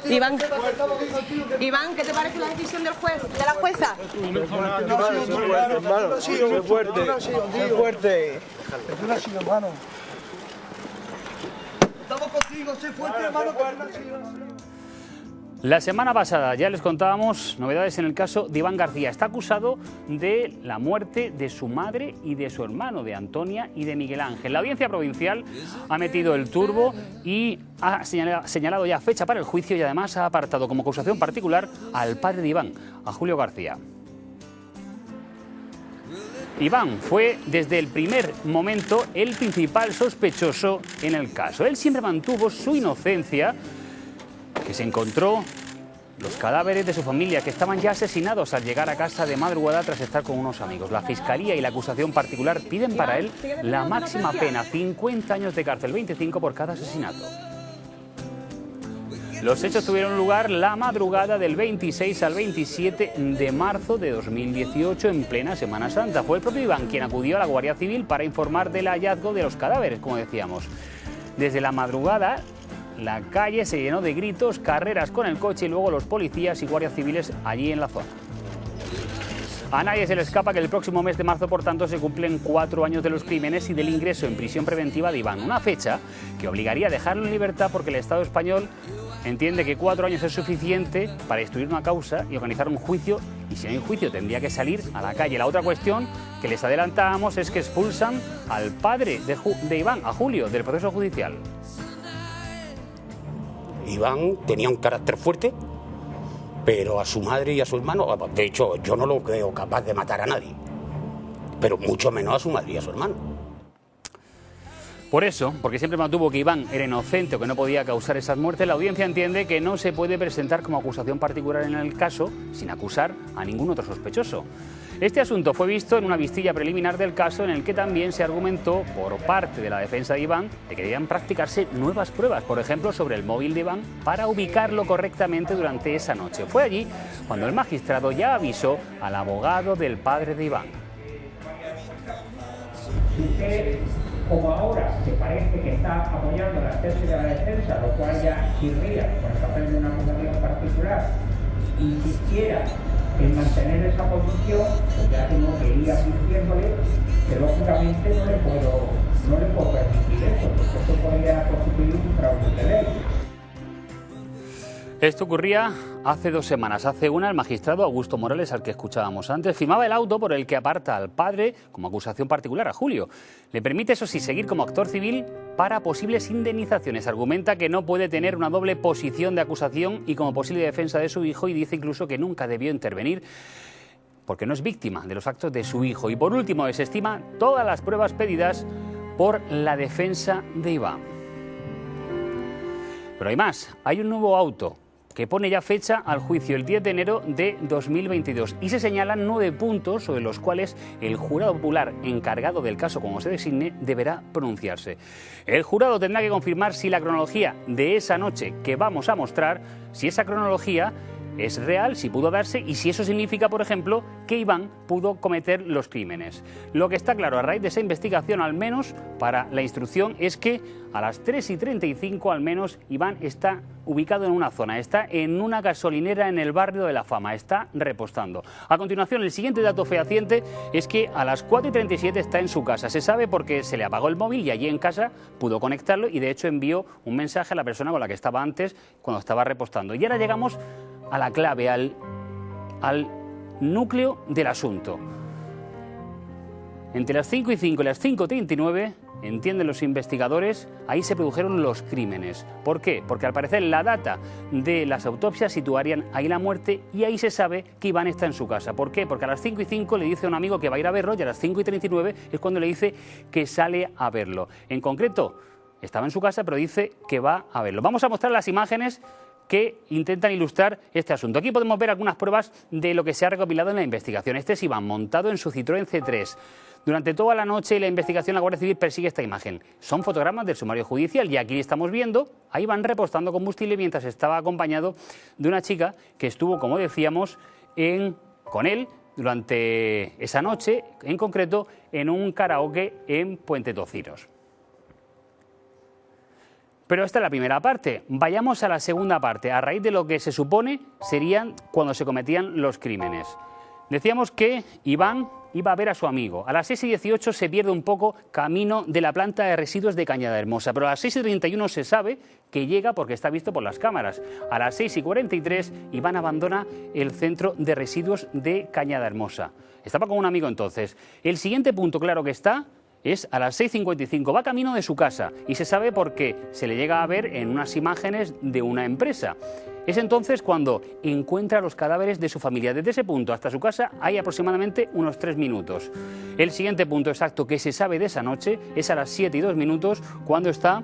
Iván, Iván, ¿qué te parece la decisión del juez, de la jueza? Sé fuerte. Estamos contigo, sé fuerte, hermano. La semana pasada ya les contábamos novedades en el caso de Iván García. Está acusado de la muerte de su madre y de su hermano, de Antonia y de Miguel Ángel. La audiencia provincial ha metido el turbo y ha señalado ya fecha para el juicio y además ha apartado como acusación particular al padre de Iván, a Julio García. Iván fue desde el primer momento el principal sospechoso en el caso. Él siempre mantuvo su inocencia, que se encontró los cadáveres de su familia que estaban ya asesinados al llegar a casa de madrugada tras estar con unos amigos. La Fiscalía y la acusación particular piden para él la máxima pena, 50 años de cárcel, 25 por cada asesinato. Los hechos tuvieron lugar la madrugada del 26 al 27 de marzo de 2018, en plena Semana Santa. Fue el propio Iván quien acudió a la Guardia Civil para informar del hallazgo de los cadáveres, como decíamos. Desde la madrugada, la calle se llenó de gritos, carreras con el coche y luego los policías y guardias civiles allí en la zona. A nadie se le escapa que el próximo mes de marzo, por tanto, se cumplen 4 años de los crímenes y del ingreso en prisión preventiva de Iván. Una fecha que obligaría a dejarlo en libertad porque el Estado español entiende que 4 años es suficiente para instruir una causa y organizar un juicio, y si no hay juicio tendría que salir a la calle. La otra cuestión que les adelantábamos es que expulsan al padre de Iván, a Julio, del proceso judicial. Iván tenía un carácter fuerte, pero a su madre y a su hermano, de hecho, yo no lo creo capaz de matar a nadie, pero mucho menos a su madre y a su hermano. Por eso, porque siempre mantuvo que Iván era inocente o que no podía causar esas muertes, la audiencia entiende que no se puede presentar como acusación particular en el caso sin acusar a ningún otro sospechoso. Este asunto fue visto en una vistilla preliminar del caso en el que también se argumentó por parte de la defensa de Iván de que debían practicarse nuevas pruebas, por ejemplo, sobre el móvil de Iván para ubicarlo correctamente durante esa noche. Fue allí cuando el magistrado ya avisó al abogado del padre de Iván. Como ahora se parece que está apoyando la tesis de la defensa, lo cual ya chirría con el papel de una acusación particular, insistiera en mantener esa posición, pues ya tengo que ir advirtiéndole que lógicamente no le puedo permitir eso, porque esto podría constituir un fraude de ley. Esto ocurría hace 2 semanas. Hace una, el magistrado Augusto Morales, al que escuchábamos antes, firmaba el auto por el que aparta al padre como acusación particular, a Julio. Le permite, eso sí, seguir como actor civil para posibles indemnizaciones. Argumenta que no puede tener una doble posición de acusación y como posible defensa de su hijo, y dice incluso que nunca debió intervenir porque no es víctima de los actos de su hijo. Y por último, desestima todas las pruebas pedidas por la defensa de Iván. Pero hay más. Hay un nuevo auto que pone ya fecha al juicio, el 10 de enero de 2022, y se señalan 9 puntos sobre los cuales el jurado popular encargado del caso, como se designe, deberá pronunciarse. El jurado tendrá que confirmar si la cronología de esa noche que vamos a mostrar, si esa cronología es real, si pudo darse y si eso significa, por ejemplo, que Iván pudo cometer los crímenes. Lo que está claro a raíz de esa investigación, al menos para la instrucción, es que a las 3:35 al menos Iván está ubicado en una zona, está en una gasolinera en el barrio de La Fama, está repostando. A continuación, el siguiente dato fehaciente es que a las 4:37 está en su casa. Se sabe porque se le apagó el móvil y allí en casa pudo conectarlo y de hecho envió un mensaje a la persona con la que estaba antes cuando estaba repostando. Y ahora llegamos a la clave, al núcleo del asunto. Entre las 5:05 y las 5:39, entienden los investigadores, ahí se produjeron los crímenes. ¿Por qué? Porque al parecer la data de las autopsias situarían ahí la muerte y ahí se sabe que Iván está en su casa. ¿Por qué? Porque a las 5:05 le dice a un amigo que va a ir a verlo y a las 5:39 es cuando le dice que sale a verlo. En concreto, estaba en su casa, pero dice que va a verlo. Vamos a mostrar las imágenes que intentan ilustrar este asunto. Aquí podemos ver algunas pruebas de lo que se ha recopilado en la investigación. Este es Iván montado en su Citroën C3. Durante toda la noche y la investigación, la Guardia Civil persigue esta imagen. Son fotogramas del sumario judicial y aquí estamos viendo a Iván repostando combustible mientras estaba acompañado de una chica que estuvo, como decíamos, con él durante esa noche, en concreto en un karaoke en Puente Tocinos. Pero esta es la primera parte. Vayamos a la segunda parte, a raíz de lo que se supone serían cuando se cometían los crímenes. Decíamos que Iván iba a ver a su amigo. A las 6:18 se pierde un poco camino de la planta de residuos de Cañadermosa, pero a las 6:31 se sabe que llega porque está visto por las cámaras. A las 6:43 Iván abandona el centro de residuos de Cañadermosa. Estaba con un amigo entonces. El siguiente punto claro que está es a las 6:55, va camino de su casa y se sabe por qué, se le llega a ver en unas imágenes de una empresa. Es entonces cuando encuentra los cadáveres de su familia. Desde ese punto hasta su casa hay aproximadamente unos 3 minutos. El siguiente punto exacto que se sabe de esa noche es a las 7:02 cuando está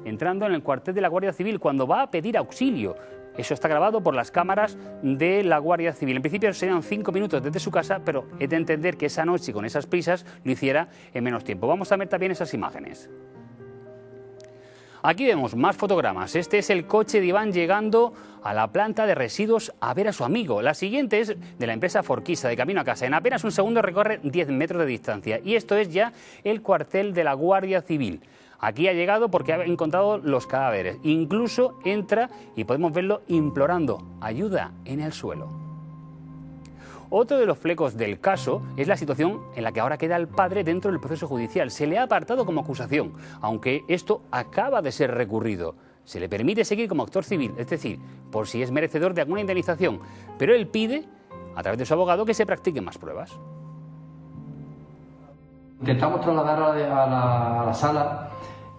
entrando en el cuartel de la Guardia Civil, cuando va a pedir auxilio. Eso está grabado por las cámaras de la Guardia Civil. En principio serían 5 minutos desde su casa, pero he de entender que esa noche, con esas prisas, lo hiciera en menos tiempo. Vamos a ver también esas imágenes. Aquí vemos más fotogramas. Este es el coche de Iván llegando a la planta de residuos a ver a su amigo. La siguiente es de la empresa Forquisa, de camino a casa. En apenas un segundo recorre 10 metros de distancia. Y esto es ya el cuartel de la Guardia Civil. Aquí ha llegado porque ha encontrado los cadáveres. Incluso entra y podemos verlo implorando ayuda en el suelo. Otro de los flecos del caso es la situación en la que ahora queda el padre dentro del proceso judicial. Se le ha apartado como acusación, aunque esto acaba de ser recurrido. Se le permite seguir como actor civil, es decir, por si es merecedor de alguna indemnización. Pero él pide, a través de su abogado, que se practiquen más pruebas. Intentamos trasladar a la sala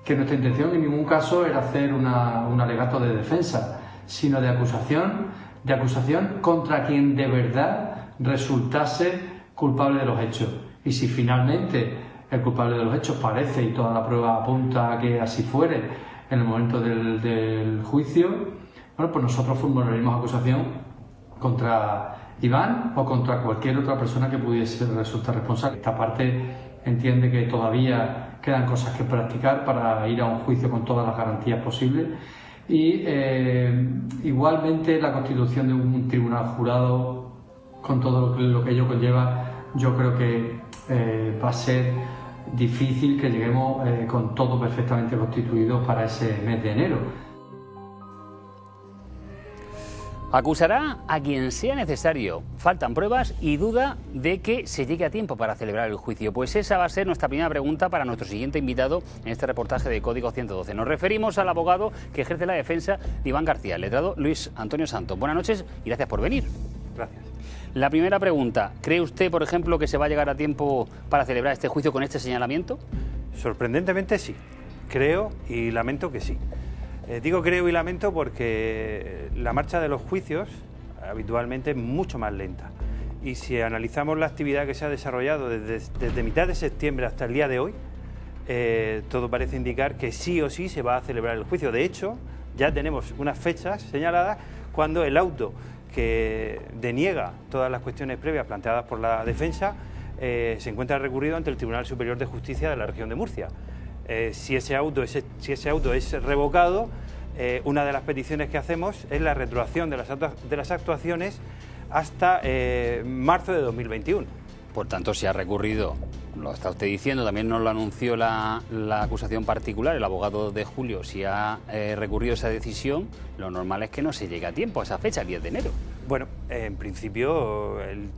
que nuestra intención en ningún caso era hacer un alegato de defensa, sino de acusación contra quien de verdad resultase culpable de los hechos. Y si finalmente el culpable de los hechos parece, y toda la prueba apunta a que así fuere, en el momento del juicio, bueno, pues nosotros formularemos acusación contra Iván o contra cualquier otra persona que pudiese resultar responsable. Esta parte entiende que todavía quedan cosas que practicar para ir a un juicio con todas las garantías posibles y igualmente la constitución de un tribunal jurado con todo lo que ello conlleva, yo creo que va a ser difícil que lleguemos con todo perfectamente constituido para ese mes de enero. Acusará a quien sea necesario. Faltan pruebas y duda de que se llegue a tiempo para celebrar el juicio. Pues esa va a ser nuestra primera pregunta para nuestro siguiente invitado en este reportaje de Código 112. Nos referimos al abogado que ejerce la defensa de Iván García, el letrado Luis Antonio Santos. Buenas noches y gracias por venir. Gracias. La primera pregunta, ¿cree usted, por ejemplo, que se va a llegar a tiempo para celebrar este juicio con este señalamiento? Sorprendentemente sí. Creo y lamento que sí. Digo creo y lamento porque la marcha de los juicios habitualmente es mucho más lenta. Y si analizamos la actividad que se ha desarrollado desde mitad de septiembre hasta el día de hoy, todo parece indicar que sí o sí se va a celebrar el juicio. De hecho, ya tenemos unas fechas señaladas cuando el auto que deniega todas las cuestiones previas planteadas por la defensa se encuentra recurrido ante el Tribunal Superior de Justicia de la región de Murcia. Si ese auto es revocado, una de las peticiones que hacemos es la retroacción de las actuaciones hasta marzo de 2021. Por tanto, si ha recurrido, lo está usted diciendo, también nos lo anunció la acusación particular, el abogado de Julio, si ha recurrido esa decisión, lo normal es que no se llegue a tiempo a esa fecha, el 10 de enero. Bueno, en principio, el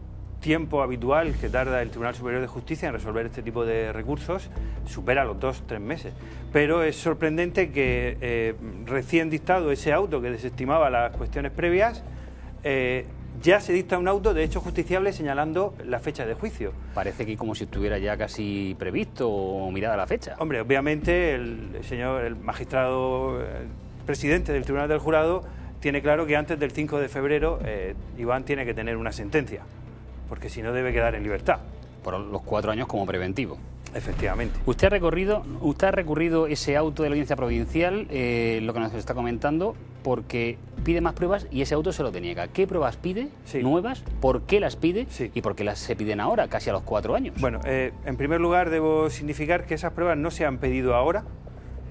tiempo habitual que tarda el Tribunal Superior de Justicia en resolver este tipo de recursos supera los 2-3 meses. Pero es sorprendente que recién dictado ese auto que desestimaba las cuestiones previas, ya se dicta un auto de hecho justiciable señalando la fecha de juicio. Parece que como si estuviera ya casi previsto o mirada la fecha. Hombre, obviamente el magistrado presidente del Tribunal del Jurado tiene claro que antes del 5 de febrero Iván tiene que tener una sentencia, porque si no debe quedar en libertad. Por los 4 años como preventivo. Efectivamente. Usted ha recurrido ese auto de la Audiencia Provincial, lo que nos está comentando, porque pide más pruebas y ese auto se lo deniega. ¿Qué pruebas pide? Sí. ¿Nuevas? ¿Por qué las pide? Sí. ¿Y por qué las se piden ahora, casi a los 4 años? Bueno, en primer lugar debo significar que esas pruebas no se han pedido ahora.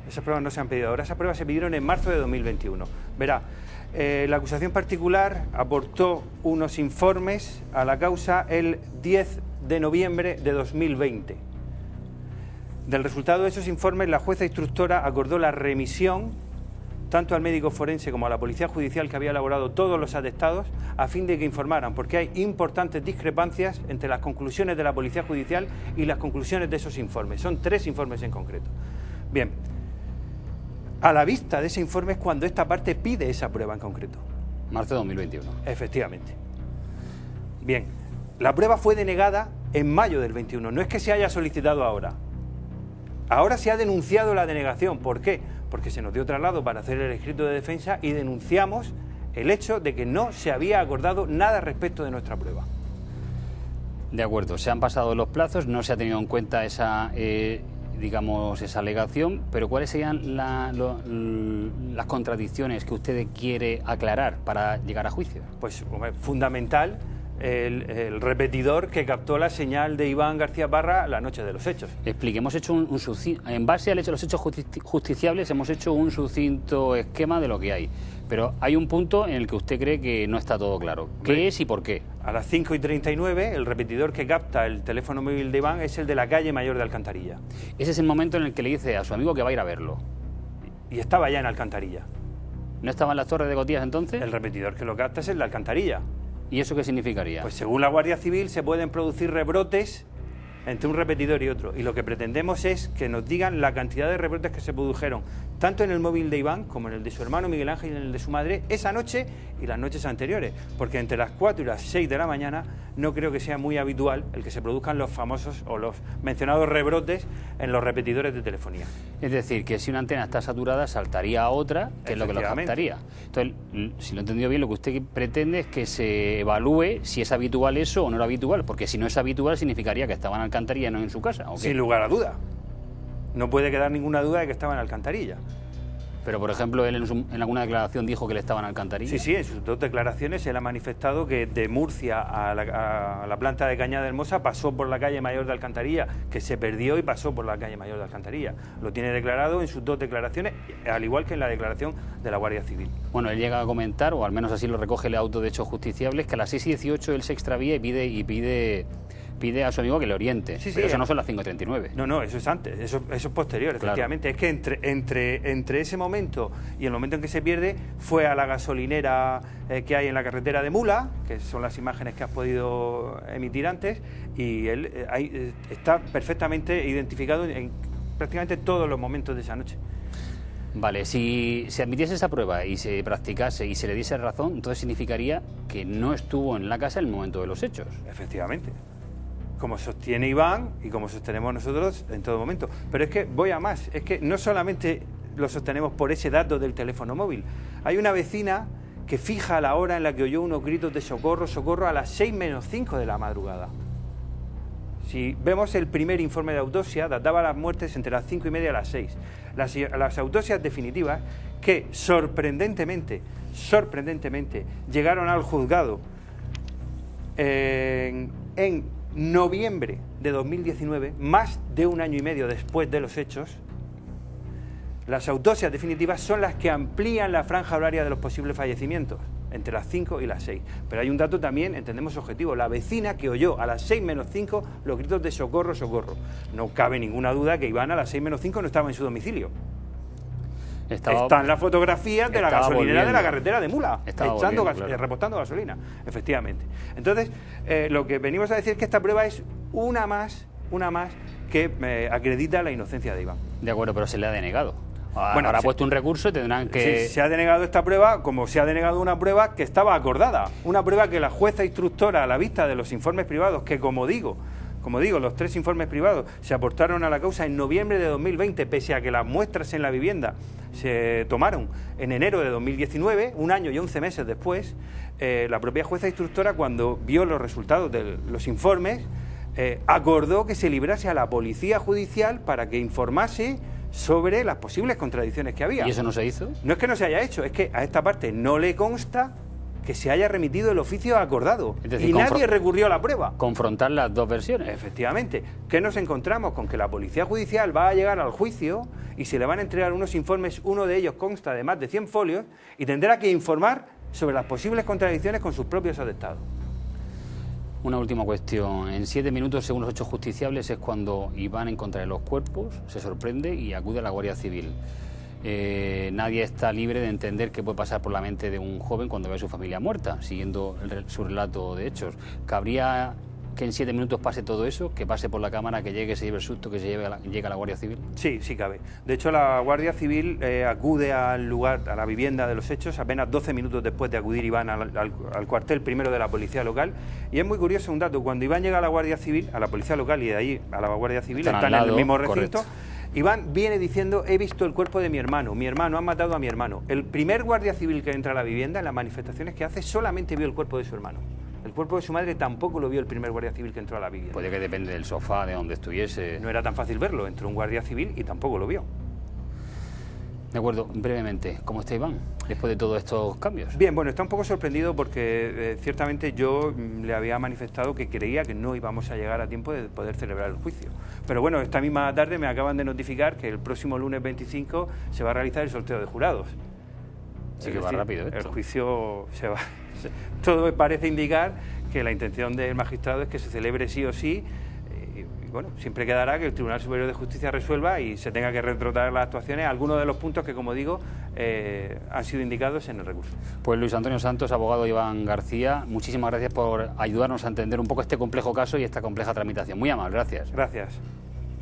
Esas pruebas se pidieron en marzo de 2021. Verá, la acusación particular aportó unos informes a la causa el 10 de noviembre de 2020. Del resultado de esos informes, la jueza instructora acordó la remisión tanto al médico forense como a la policía judicial que había elaborado todos los atestados a fin de que informaran, porque hay importantes discrepancias entre las conclusiones de la policía judicial y las conclusiones de esos informes. Son 3 informes en concreto. Bien, a la vista de ese informe es cuando esta parte pide esa prueba en concreto. Marzo de 2021. Efectivamente. Bien, la prueba fue denegada en mayo del 21, no es que se haya solicitado ahora. Ahora se ha denunciado la denegación. ¿Por qué? Porque se nos dio traslado para hacer el escrito de defensa y denunciamos el hecho de que no se había acordado nada respecto de nuestra prueba. De acuerdo, se han pasado los plazos, no se ha tenido en cuenta esa, digamos, esa alegación, pero ¿cuáles serían las contradicciones que usted quiere aclarar para llegar a juicio? Pues fundamental, el repetidor que captó la señal de Iván García Parra la noche de los hechos. Expliquemos, en base al hecho de los hechos justiciables, hemos hecho un sucinto esquema de lo que hay. Pero hay un punto en el que usted cree que no está todo claro. ¿Qué es y por qué? A las 5:39, el repetidor que capta el teléfono móvil de Iván es el de la calle Mayor de Alcantarilla. Ese es el momento en el que le dice a su amigo que va a ir a verlo. Y estaba ya en Alcantarilla. ¿No estaba en las Torres de Gotías entonces? El repetidor que lo capta es el de Alcantarilla. ¿Y eso qué significaría? Pues según la Guardia Civil se pueden producir rebrotes entre un repetidor y otro. Y lo que pretendemos es que nos digan la cantidad de rebrotes que se produjeron, tanto en el móvil de Iván como en el de su hermano Miguel Ángel y en el de su madre, esa noche y las noches anteriores. Porque entre las 4 y las 6 de la mañana no creo que sea muy habitual el que se produzcan los famosos o los mencionados rebrotes en los repetidores de telefonía. Es decir, que si una antena está saturada saltaría a otra, que es lo que lo captaría. Entonces, si lo he entendido bien, lo que usted pretende es que se evalúe si es habitual eso o no era habitual, porque si no es habitual significaría que estaban en Alcantarilla y no en su casa. ¿O qué? Sin lugar a duda. No puede quedar ninguna duda de que estaba en Alcantarilla. Pero, por ejemplo, él en alguna declaración dijo que le estaban en Alcantarilla. Sí, sí, en sus 2 declaraciones él ha manifestado que de Murcia a la planta de Cañada Hermosa pasó por la calle Mayor de Alcantarilla, que se perdió y pasó por la calle Mayor de Alcantarilla. Lo tiene declarado en sus 2 declaraciones, al igual que en la declaración de la Guardia Civil. Bueno, él llega a comentar, o al menos así lo recoge el auto de hechos justiciables, que a las 6:18 él se extravía y pide a su amigo que le oriente. Sí, pero eso no son las 5:39. No, eso es antes, eso es posterior, efectivamente. Claro. Es que entre ese momento y el momento en que se pierde, fue a la gasolinera que hay en la carretera de Mula, que son las imágenes que has podido emitir antes, y él está perfectamente identificado en prácticamente todos los momentos de esa noche. Vale, si se admitiese esa prueba y se practicase y se le diese razón, entonces significaría que no estuvo en la casa en el momento de los hechos. Efectivamente. Como sostiene Iván y como sostenemos nosotros en todo momento. Pero es que voy a más, es que no solamente lo sostenemos por ese dato del teléfono móvil. Hay una vecina que fija la hora en la que oyó unos gritos de socorro, socorro a las 6:05 de la madrugada. Si vemos el primer informe de autopsia, databa las muertes entre las 5:30 y las 6. Las autopsias definitivas que sorprendentemente llegaron al juzgado en noviembre de 2019, más de un año y medio después de los hechos. Las autopsias definitivas son las que amplían la franja horaria de los posibles fallecimientos, entre las 5 y las 6. Pero hay un dato también, entendemos objetivo, la vecina que oyó a las 6:05 los gritos de socorro, socorro. No cabe ninguna duda que Iván a las 6:05 no estaba en su domicilio. Están las fotografías de la gasolinera de la carretera de Mula, repostando gasolina, efectivamente. Entonces, lo que venimos a decir es que esta prueba es una más que acredita la inocencia de Iván. De acuerdo, pero se le ha denegado. Bueno, ahora ha puesto un recurso y tendrán que... Sí, se ha denegado esta prueba como se ha denegado una prueba que estaba acordada. Una prueba que la jueza instructora, a la vista de los informes privados, que como digo, los 3 informes privados se aportaron a la causa en noviembre de 2020, pese a que las muestras en la vivienda se tomaron en enero de 2019, un año y 11 meses después, la propia jueza instructora, cuando vio los resultados de los informes, acordó que se librase a la policía judicial para que informase sobre las posibles contradicciones que había. ¿Y eso no se hizo? No es que no se haya hecho, es que a esta parte no le consta que se haya remitido el oficio acordado. Es decir, y nadie recurrió a la prueba. Confrontar las dos versiones. Efectivamente. ¿Qué nos encontramos? Con que la policía judicial va a llegar al juicio y se le van a entregar unos informes, uno de ellos consta de más de 100 folios, y tendrá que informar sobre las posibles contradicciones con sus propios atestados. Una última cuestión. En 7 minutos, según los hechos justiciables, es cuando Iván encuentra los cuerpos, se sorprende y acude a la Guardia Civil. Nadie está libre de entender qué puede pasar por la mente de un joven cuando ve a su familia muerta, siguiendo su relato de hechos. ¿Cabría que en 7 minutos pase todo eso, que pase por la cámara, que llegue, se lleve el susto, que llegue a la Guardia Civil? Sí, sí cabe. De hecho, la Guardia Civil acude al lugar, a la vivienda de los hechos, apenas 12 minutos después de acudir Iván al cuartel primero de la policía local. Y es muy curioso un dato, cuando Iván llega a la Guardia Civil, a la policía local y de ahí a la Guardia Civil, están en el mismo recinto. Correcto. Iván viene diciendo, he visto el cuerpo de mi hermano, han matado a mi hermano. El primer guardia civil que entra a la vivienda, en las manifestaciones que hace, solamente vio el cuerpo de su hermano. El cuerpo de su madre tampoco lo vio el primer guardia civil que entró a la vivienda. Puede que depende del sofá, de donde estuviese. No era tan fácil verlo, entró un guardia civil y tampoco lo vio. De acuerdo, brevemente, ¿cómo está Iván después de todos estos cambios? Bien, bueno, está un poco sorprendido porque ciertamente yo le había manifestado que creía que no íbamos a llegar a tiempo de poder celebrar el juicio. Pero bueno, esta misma tarde me acaban de notificar que el próximo lunes 25 se va a realizar el sorteo de jurados. Sí que va rápido esto. El juicio se va... Todo parece indicar que la intención del magistrado es que se celebre sí o sí. Bueno, siempre quedará que el Tribunal Superior de Justicia resuelva y se tenga que retrotraer las actuaciones, algunos de los puntos que, como digo, han sido indicados en el recurso. Pues Luis Antonio Santos, abogado Iván García, muchísimas gracias por ayudarnos a entender un poco este complejo caso y esta compleja tramitación. Muy amable, gracias. Gracias.